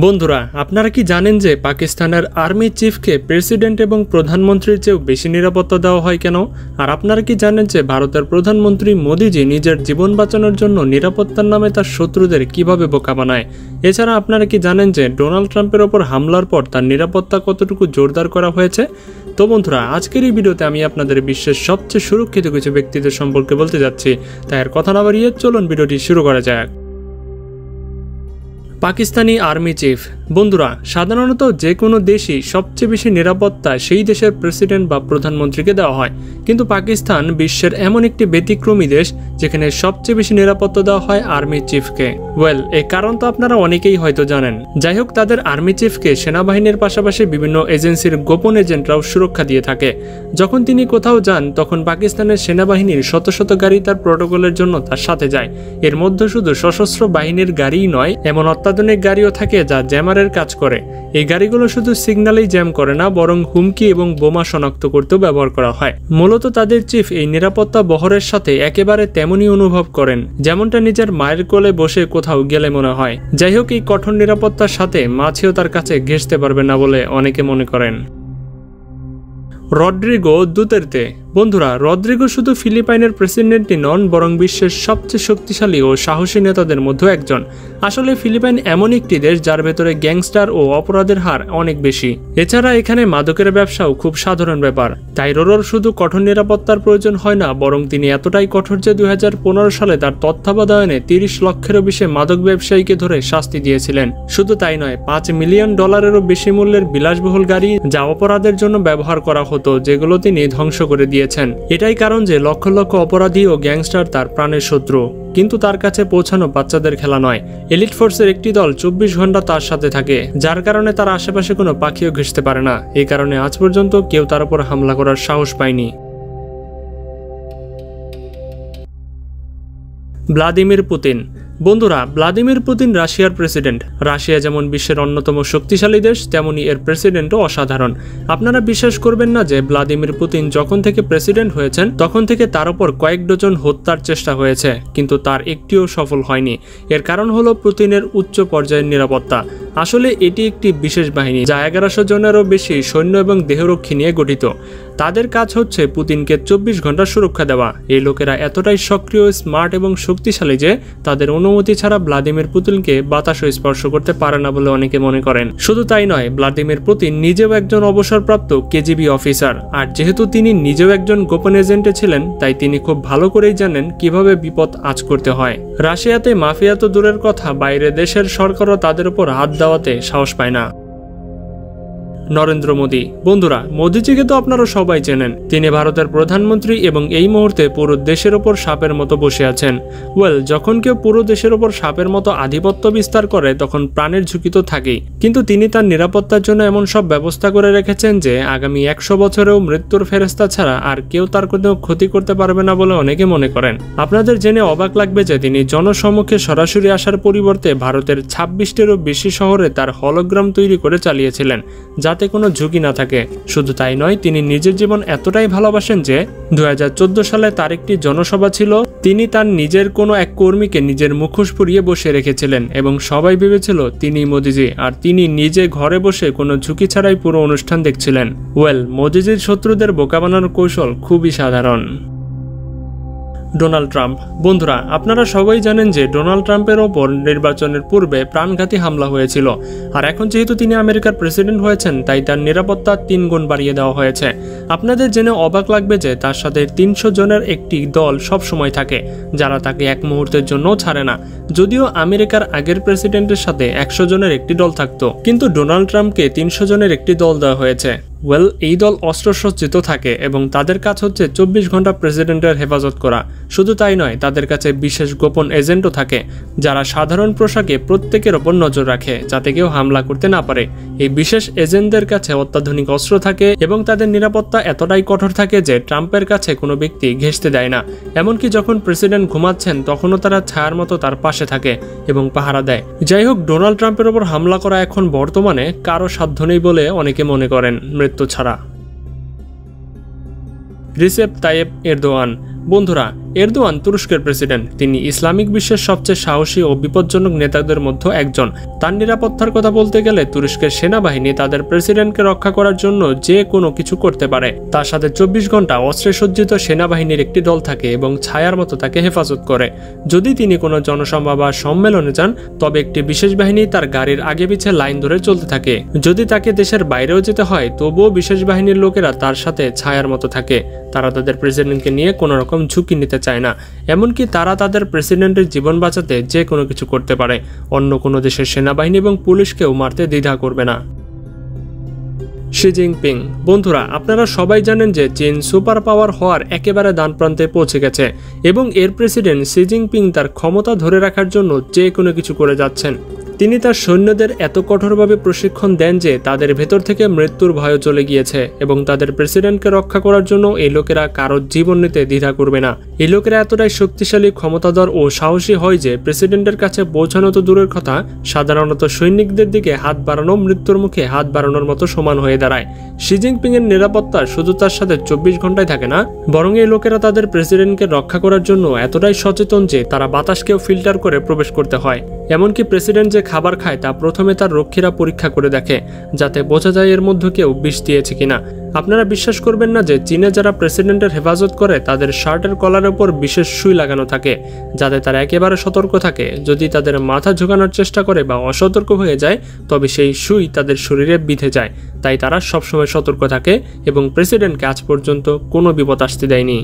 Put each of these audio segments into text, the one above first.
বন্ধুরা, আপনারা কি জানেন যে পাকিস্তানের আর্মি চিফকে প্রেসিডেন্ট এবং প্রধানমন্ত্রীর চেয়েও বেশি নিরাপত্তা দেওয়া হয় কেন? আর আপনারা কি জানেন যে ভারতের প্রধানমন্ত্রী মোদিজি নিজের জীবন বাঁচানোর জন্য নিরাপত্তার নামে তার শত্রুদের কিভাবে বোকা বানায়? এছাড়া আপনারা কি জানেন যে ডোনাল্ড ট্রাম্পের ওপর হামলার পর তার নিরাপত্তা কতটুকু জোরদার করা হয়েছে? তো বন্ধুরা, আজকের এই ভিডিওতে আমি আপনাদের বিশ্বের সবচেয়ে সুরক্ষিত কিছু ব্যক্তিদের সম্পর্কে বলতে যাচ্ছি। তাই আর কথা না বাড়িয়ে চলুন ভিডিওটি শুরু করা যাক। Pakistani army chief. বন্ধুরা, সাধারণত যে কোনো দেশই সবচেয়ে বেশি নিরাপত্তা সেই দেশের প্রেসিডেন্ট বা প্রধানমন্ত্রীকে দেওয়া হয়, কিন্তু পাকিস্তান বিশ্বের এমন একটি ব্যতিক্রমী দেশ যেখানে সবচেয়ে বেশি নিরাপত্তা দেওয়া হয় আর্মি চিফকে। এই কারণ তো আপনারা অনেকেই হয়তো জানেন। যাই হোক, তাদের আর্মি চিফকে সেনাবাহিনীর পাশাপাশি বিভিন্ন এজেন্সির গোপন এজেন্টরাও সুরক্ষা দিয়ে থাকে। যখন তিনি কোথাও যান তখন পাকিস্তানের সেনাবাহিনীর শত শত গাড়ি তার প্রোটোকলের জন্য তার সাথে যায়। এর মধ্যে শুধু সশস্ত্র বাহিনীর গাড়িই নয়, এমন অত্যাধুনিক গাড়িও থাকে যা জ্যামারের কাজ করে। এই গাড়িগুলো শুধু সিগন্যালেই জ্যাম করে না, বরং হুমকি এবং বোমা শনাক্ত করতেও ব্যবহার করা হয়। মূলত তাদের চিফ এই নিরাপত্তা বহরের সাথে একেবারে তেমনই অনুভব করেন যেমনটা নিজের মায়ের কোলে বসে কোথাও গেলে মনে হয়। যাই হোক, এই কঠোর নিরাপত্তার সাথে মাছিও তার কাছে ঘেঁষতে পারবে না বলে অনেকে মনে করেন। Rodrigo Duterte. বন্ধুরা, রদ্রিগো শুধু ফিলিপাইনের প্রেসিডেন্টই নন, বরং বিশ্বের সবচেয়ে শক্তিশালী ও সাহসী নেতাদের মধ্যে একজন। আসলে ফিলিপাইন এমন একটি দেশ যার ভেতরে গ্যাংস্টার ও অপরাধের হার অনেক বেশি। এছাড়া এখানে মাদকের ব্যবসাও খুব সাধারণ ব্যাপার। তাই রোরোর শুধু কঠোর নিরাপত্তার প্রয়োজন হয় না, বরং তিনি এতটাই কঠোর যে 2015 সালে তার তত্ত্বাবধানে 30 লক্ষেরও বেশি মাদক ব্যবসায়ীকে ধরে শাস্তি দিয়েছিলেন। শুধু তাই নয়, $5 মিলিয়ন বেশি মূল্যের বিলাসবহুল গাড়ি যা অপরাধের জন্য ব্যবহার করা হতো, যেগুলো তিনি ধ্বংস করে দিয়েছেন। এটাই কারণ যে লক্ষ লক্ষ অপরাধী ও গ্যাংস্টার তার প্রাণের শত্রু, কিন্তু তার কাছে পৌঁছানো বাচ্চাদের খেলা নয়। এলিট ফোর্সের একটি দল 24 ঘন্টা তার সাথে থাকে, যার কারণে তার আশেপাশে কোনো পাখিও ঘেঁষতে পারে না। এই কারণে আজ পর্যন্ত কেউ তার উপর হামলা করার সাহস পায়নি। Vladimir Putin. বন্ধুরা, ভ্লাদিমির পুতিন রাশিয়ার প্রেসিডেন্ট। রাশিয়া যেমন বিশ্বের অন্যতম শক্তিশালী দেশ, তেমনি এর প্রেসিডেন্টও অসাধারণ। আপনারা বিশ্বাস করবেন না যে ভ্লাদিমির পুতিন যখন থেকে প্রেসিডেন্ট হয়েছেন তখন থেকে তার উপর কয়েক ডজন হত্যার চেষ্টা হয়েছে, কিন্তু তার একটিও সফল হয়নি। এর কারণ হলো পুতিনের উচ্চ পর্যায়ের নিরাপত্তা। আসলে এটি একটি বিশেষ বাহিনী যা 1100 জনেরও বেশি সৈন্য এবং দেহরক্ষী নিয়ে গঠিত। তাদের কাজ হচ্ছে পুতিনকে 24 ঘন্টা সুরক্ষা দেওয়া। এই লোকেরা এতটাই সক্রিয়, স্মার্ট এবং শক্তিশালী যে তাদের অনুমতি ছাড়া ভ্লাদিমির পুতিনকে বাতাসও স্পর্শ করতে পারে না বলে অনেকে মনে করেন। শুধু তাই নয়, ভ্লাদিমির পুতিন নিজেও একজন অবসরপ্রাপ্ত কেজিবি অফিসার। আর যেহেতু তিনি নিজেও একজন গোপন এজেন্টে ছিলেন, তাই তিনি খুব ভালো করেই জানেন কিভাবে বিপদ আঁচ করতে হয়। রাশিয়াতে মাফিয়া তো দূরের কথা, বাইরে দেশের সরকারও তাদের উপর হাত দেওয়াতে সাহস পায় না। নরেন্দ্র মোদী। বন্ধুরা, মোদীজিকে তো আপনারা সবাই চেনেন। তিনি ভারতের প্রধানমন্ত্রী এবং এই মুহূর্তে পুরো দেশের ওপর সাপের মতো বসে আছেন। যখন কেউ পুরো দেশের ওপর সাপের মতো আধিপত্য বিস্তার করে তখন প্রাণের ঝুঁকি তো থাকেই, কিন্তু তিনি তার নিরাপত্তার জন্য এমন সব ব্যবস্থা করে রেখেছেন যে আগামী 100 বছরেও মৃত্যুর ফেরেস্তা ছাড়া আর কেউ তার কোনো ক্ষতি করতে পারবে না বলে অনেকে মনে করেন। আপনাদের জেনে অবাক লাগবে যে তিনি জনসম্মুখে সরাসরি আসার পরিবর্তে ভারতের 26টিরও বেশি শহরে তার হলোগ্রাম তৈরি করে চালিয়েছিলেন, যাতে কোনো ঝুঁকি না থাকে। শুধু তাই নয়, তিনি নিজের জীবন এতটাই ভালোবাসেন যে 2014 সালে তার একটি জনসভা ছিল। তিনি তার নিজের কোনো এক কর্মীকে নিজের মুখোশ পরিয়ে বসে রেখেছিলেন এবং সবাই ভেবেছিল তিনি মোদিজি, আর তিনি নিজে ঘরে বসে কোনো ঝুঁকি ছাড়াই পুরো অনুষ্ঠান দেখছিলেন। মোদিজির শত্রুদের বোকা বানানোর কৌশল খুবই সাধারণ। Donald Trump. বন্ধুরা, আপনারা সবাই জানেন যে ডোনাল্ড ট্রাম্পের ওপর নির্বাচনের পূর্বে প্রাণঘাতী হামলা হয়েছিল। আর এখন যেহেতু তিনি আমেরিকার প্রেসিডেন্ট হয়েছেন, তাই তার নিরাপত্তা 3 গুণ বাড়িয়ে দেওয়া হয়েছে। আপনাদের জেনে অবাক লাগবে যে তার সাথে 300 জনের একটি দল সব সময় থাকে, যারা তাকে এক মুহূর্তের জন্যও ছাড়ে না। যদিও আমেরিকার আগের প্রেসিডেন্টের সাথে 100 জনের একটি দল থাকতো, কিন্তু ডোনাল্ড ট্রাম্পকে 300 জনের একটি দল দেওয়া হয়েছে। এই দল অস্ত্রসজ্জিত থাকে এবং তাদের কাজ হচ্ছে 24 ঘন্টা প্রেসিডেন্টের হেফাজত করা। শুধু তাই নয়, তাদের কাছে বিশেষ গোপন এজেন্টও থাকে যারা সাধারণ পোশাকে প্রত্যেকের ওপর নজর রাখে যাতে কেউ হামলা করতে না পারে। এই বিশেষ এজেন্টদের কাছে অত্যাধুনিক অস্ত্র থাকে এবং তাদের নিরাপত্তা এতটাই কঠোর থাকে যে ট্রাম্পের কাছে কোনো ব্যক্তি ঘেঁষতে দেয় না। এমনকি যখন প্রেসিডেন্ট ঘুমাচ্ছেন তখনও তারা ছায়ার মতো তার পাশে থাকে এবং পাহারা দেয়। যাই হোক, ডোনাল্ড ট্রাম্পের ওপর হামলা করা এখন বর্তমানে কারো সাধ্য নেই বলে অনেকে মনে করেন, মৃত্যু ছাড়া। Recep Tayyip Erdogan. বন্ধুরা, এরদোয়ান তুরস্কের প্রেসিডেন্ট। তিনি ইসলামিক বিশ্বের সবচেয়ে সাহসী ও বিপজ্জনক নেতাদের মধ্যে একজন। তার নিরাপত্তার কথা বলতে গেলে তুরস্কের সেনাবাহিনী তাদের প্রেসিডেন্টকে রক্ষা করার জন্য যে কোনো কিছু করতে পারে। তার সাথে 24 ঘন্টা অস্ত্রে সজ্জিত সেনাবাহিনীর একটি দল থাকে এবং ছায়ার মতো তাকে হেফাজত করে। যদি তিনি কোনো জনসভা বা সম্মেলনে যান তবে একটি বিশেষ বাহিনী তার গাড়ির আগে পিছে লাইন ধরে চলতে থাকে। যদি তাকে দেশের বাইরেও যেতে হয় তবুও বিশেষ বাহিনীর লোকেরা তার সাথে ছায়ার মতো থাকে। তারা তাদের প্রেসিডেন্টকে নিয়ে কোনো রকম ঝুঁকি নিতে চায় না, এমনকি তারা তাদের প্রেসিডেন্টের জীবন বাঁচাতে যে কোনো কিছু করতে পারে। অন্য কোনো দেশের সেনাবাহিনী এবং পুলিশকেও মারতে দ্বিধা করবে না। Xi Jinping. বন্ধুরা, আপনারা সবাই জানেন যে চীন সুপার পাওয়ার হওয়ার একেবারে দ্বারপ্রান্তে পৌঁছে গেছে এবং এর প্রেসিডেন্ট শি জিনপিং তার ক্ষমতা ধরে রাখার জন্য যে কোনো কিছু করে যাচ্ছেন। তিনি তার সৈন্যদের এত কঠোরভাবে প্রশিক্ষণ দেন যে তাদের ভেতর থেকে মৃত্যুর ভয় চলে গিয়েছে এবং তাদের প্রেসিডেন্টকে রক্ষা করার জন্য এই লোকেরা কারো জীবন নিতে দ্বিধা করবে না। এই লোকেরা এতটাই শক্তিশালী, ক্ষমতাধর ও সাহসী হয় যে প্রেসিডেন্টের কাছে পৌঁছানো তো দূরের কথা, সাধারণত সৈনিকদের দিকে হাত বাড়ানো মৃত্যুর মুখে হাত বাড়ানোর মতো সমান হয়ে দাঁড়ায়। শি জিনপিং এর নিরাপত্তা শুধু তার সাথে 24 ঘন্টায় থাকে না, বরং এই লোকেরা তাদের প্রেসিডেন্টকে রক্ষা করার জন্য এতটাই সচেতন যে তারা বাতাসকেও ফিল্টার করে প্রবেশ করতে হয়। এমনকি প্রেসিডেন্ট যে খাবার খায় তা প্রথমে তার রক্ষীরা পরীক্ষা করে দেখে, যাতে বোঝা যায় এর মধ্যে কেউ বিষ দিয়েছে কিনা। আপনারা বিশ্বাস করবেন না যে চীনে যারা প্রেসিডেন্টের হেফাজত করে তাদের শার্টের কলারের উপর বিশেষ সুই লাগানো থাকে, যাতে তারা একেবারে সতর্ক থাকে। যদি তাদের মাথা ঝুঁকানোর চেষ্টা করে বা অসতর্ক হয়ে যায় তবে সেই সুই তাদের শরীরে বিঁধে যায়। তাই তারা সবসময় সতর্ক থাকে এবং প্রেসিডেন্টকে আজ পর্যন্ত কোনো বিপদ আসতে দেয়নি।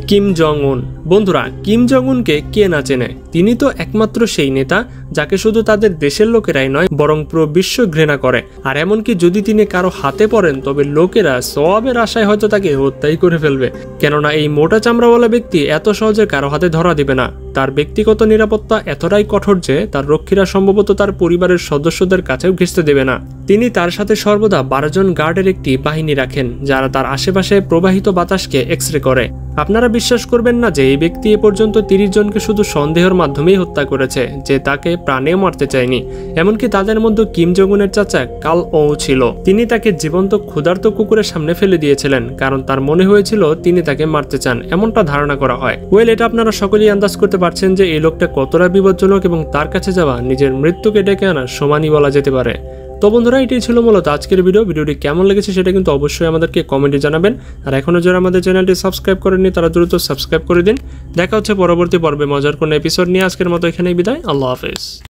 কিম জং উন। বন্ধুরা, কিম জং উনকে কে না চেনে? তিনি তো একমাত্র সেই নেতা যাকে শুধু তাদের দেশের লোকেরাই নয় বরং পুরো বিশ্ব ঘৃণা করে। আর এমনকি যদি তিনি কারো হাতে পড়েন তবে লোকেরা সওয়াবের আশায় হয়তো তাকে হত্যাই করে ফেলবে, কেননা এই মোটা চামড়াওয়ালা ব্যক্তি এত সহজে কারো হাতে ধরা দিবে না। তার ব্যক্তিগত নিরাপত্তা এতটাই কঠোর যে তার রক্ষীরা সম্ভবত তার পরিবারের সদস্যদের কাছেও ঘেঁষতে দেবে না। তিনি তার সাথে সর্বদা 12 জন গার্ডের একটি বাহিনী রাখেন যারা তার আশেপাশে প্রবাহিত বাতাসকে এক্সরে করে। আপনারা বিশ্বাস করবেন না যে এই ব্যক্তি এ পর্যন্ত 30 জনকে শুধু সন্দেহের মাধ্যমেই হত্যা করেছে, যে তাকে প্রাণেও মারতে চায়নি। এমনকি তাদের মধ্যে কিম জং উনের চাচা কাল ও ছিল। তিনি তাকে জীবন্ত ক্ষুধার্ত কুকুরের সামনে ফেলে দিয়েছিলেন কারণ তার মনে হয়েছিল তিনি তাকে মারতে চান, এমনটা ধারণা করা হয়। এটা আপনারা সকলেই আন্দাজ করতে পারছেন যে এই লোকটা কতটা বিপজ্জনক এবং তার কাছে যাওয়া নিজের মৃত্যুকে ডেকে আনার সমানই বলা যেতে পারে। তো বন্ধুরা, এটাই ছিল মূলত আজকের ভিডিওটি কেমন লেগেছে সেটা কিন্তু অবশ্যই আমাদেরকে কমেন্টে জানাবেন। আর এখনো যারা আমাদের চ্যানেলটি সাবস্ক্রাইব করেননি তারা দ্রুত সাবস্ক্রাইব করে দিন। দেখা হচ্ছে পরবর্তী পর্বে মজার কোনো এপিসোড নিয়ে। আজকের মতো এখানেই বিদায়। আল্লাহ হাফেজ।